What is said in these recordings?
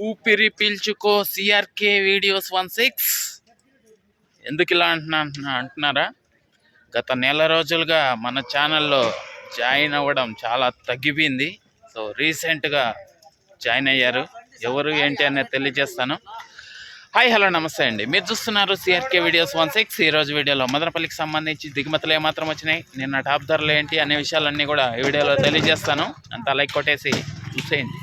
ఊపిరి పీల్చుకో CRK videos 16 ఎందుకు ఇలా అంటున్నారా? గత నెల రోజులుగా మన ఛానల్లో జాయిన్ అవ్వడం చాలా తగ్గిపోయింది. సో రీసెంట్గా జాయిన్ అయ్యారు. ఎవరు ఏంటి అనేది తెలియజేస్తాను. హాయ్ హలో నమస్తే అండి. మీరు చూస్తున్నారు సిఆర్కే వీడియోస్ 16. ఈరోజు వీడియోలో మదనపల్లికి సంబంధించి దిగుమతులు ఏమాత్రం వచ్చినాయి, నిన్న టాప్ ధరలు ఏంటి అనే విషయాలన్నీ కూడా ఈ వీడియోలో తెలియజేస్తాను. అంతా లైక్ కొట్టేసి చూసేయండి.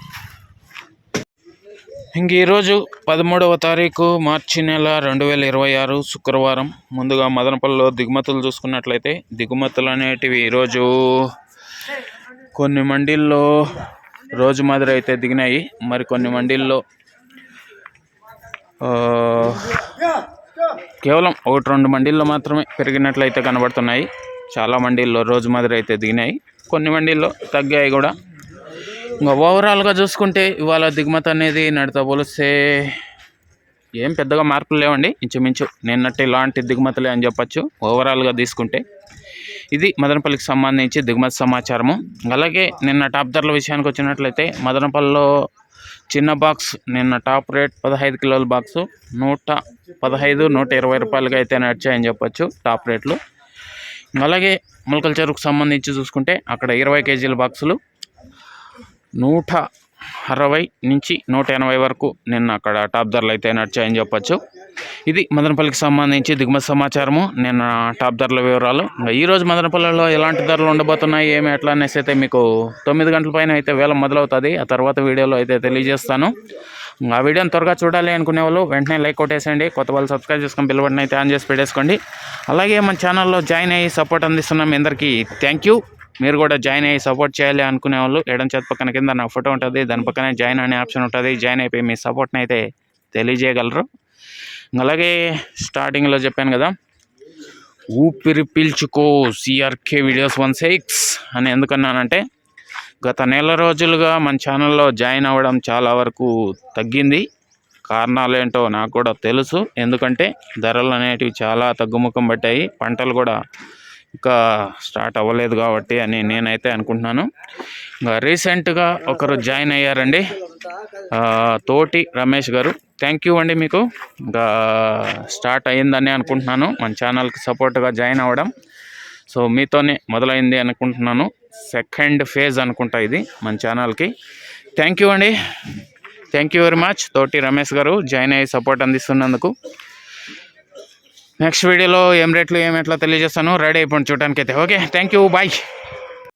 ఇంక ఈరోజు 13వ తారీఖు మార్చి నెల 2026 శుక్రవారం. ముందుగా మదనపల్లిలో దిగుమతులు చూసుకున్నట్లయితే దిగుమతులు అనేటివి ఈరోజు కొన్ని మండీల్లో రోజు మాదిరి అయితే దిగినాయి. మరి కొన్ని మండీల్లో కేవలం 1-2 మండీల్లో మాత్రమే పెరిగినట్లయితే కనబడుతున్నాయి. చాలా మండీల్లో రోజు మాదిరి అయితే దిగినాయి, కొన్ని మండీల్లో తగ్గాయి కూడా. ఇంకా ఓవరాల్గా చూసుకుంటే ఇవాళ దిగుమతి అనేది నడితో పోలిస్తే ఏం పెద్దగా మార్పులు లేవండి. ఇంచుమించు నిన్నటి ఇలాంటి దిగుమతులే అని చెప్పచ్చు ఓవరాల్గా తీసుకుంటే. ఇది మదనపల్లికి సంబంధించి దిగుమతి సమాచారము. అలాగే నిన్న టాప్ ధరల విషయానికి వచ్చినట్లయితే మదనపల్లిలో చిన్న బాక్స్ నిన్న టాప్ రేట్ 15 కిలోల బాక్సు 115-120 రూపాయలుగా అయితే నడిచాయని చెప్పచ్చు టాప్ రేట్లు. అలాగే ములకల చెరువుకు సంబంధించి చూసుకుంటే అక్కడ 20 కేజీల బాక్సులు 160-180 వరకు నిన్న అక్కడ టాప్ ధరలు అయితే నడిచాయని చెప్పచ్చు. ఇది మదనపల్లికి సంబంధించి దిగుమతి సమాచారము, నిన్న టాప్ ధరల వివరాలు. ఈరోజు మదనపల్లిలో ఎలాంటి ధరలు ఉండబోతున్నాయి ఏమి ఎట్లా అనేసి అయితే మీకు 9 గంటల పైన అయితే వేలం మొదలవుతుంది. ఆ తర్వాత వీడియోలో అయితే తెలియజేస్తాను. ఆ వీడియోని త్వరగా చూడాలి అనుకునే వాళ్ళు వెంటనే లైక్ కొట్టేసేయండి. కొత్త వాళ్ళు సబ్స్క్రైబ్ చేసుకొని బిల్ బటన్ అయితే ఆన్ చేసి పెట్టేసుకోండి. అలాగే మన ఛానల్లో జాయిన్ అయ్యి సపోర్ట్ అందిస్తున్నాం మీ అందరికీ థ్యాంక్ యూ. మీరు కూడా జాయిన్ అయ్యి సపోర్ట్ చేయాలి అనుకునే వాళ్ళు ఎడం చేతి పక్కన కింద నా ఫోటో ఉంటుంది, దాని పక్కనే జాయిన్ అనే ఆప్షన్ ఉంటుంది. జాయిన్ అయిపోయి మీ సపోర్ట్ని అయితే తెలియజేయగలరు. అలాగే స్టార్టింగ్లో చెప్పాను కదా, ఊపిరి పీల్చుకో సిఆర్కే వీడియోస్ 16 అని ఎందుకన్నానంటే గత నెల రోజులుగా మన ఛానల్లో జాయిన్ అవ్వడం చాలా వరకు తగ్గింది. కారణాలు ఏంటో నాకు కూడా తెలుసు. ఎందుకంటే ధరలు అనేటివి చాలా తగ్గుముఖం పట్టాయి, పంటలు కూడా ఇంకా స్టార్ట్ అవ్వలేదు కాబట్టి అని నేనైతే అనుకుంటున్నాను. ఇంకా రీసెంట్గా ఒకరు జాయిన్ అయ్యారండి, తోటి రమేష్ గారు. థ్యాంక్ యూ అండి మీకు. ఇంకా స్టార్ట్ అయ్యిందని అనుకుంటున్నాను మన ఛానల్కి సపోర్ట్గా జాయిన్ అవ్వడం. సో మీతోనే మొదలైంది అనుకుంటున్నాను. సెకండ్ ఫేజ్ అనుకుంటా ఇది మన ఛానల్కి. థ్యాంక్ యూ అండి, థ్యాంక్ యూ వెరీ మచ్ తోటి రమేష్ గారు జాయిన్ అయ్యి సపోర్ట్ అందిస్తున్నందుకు. నెక్స్ట్ వీడియోలో ఏం రేట్లు ఏం ఎట్లా తెలియజేస్తాను. రెడీ అయిపోండి చూడటానికి అయితే. Okay, thank you, bye.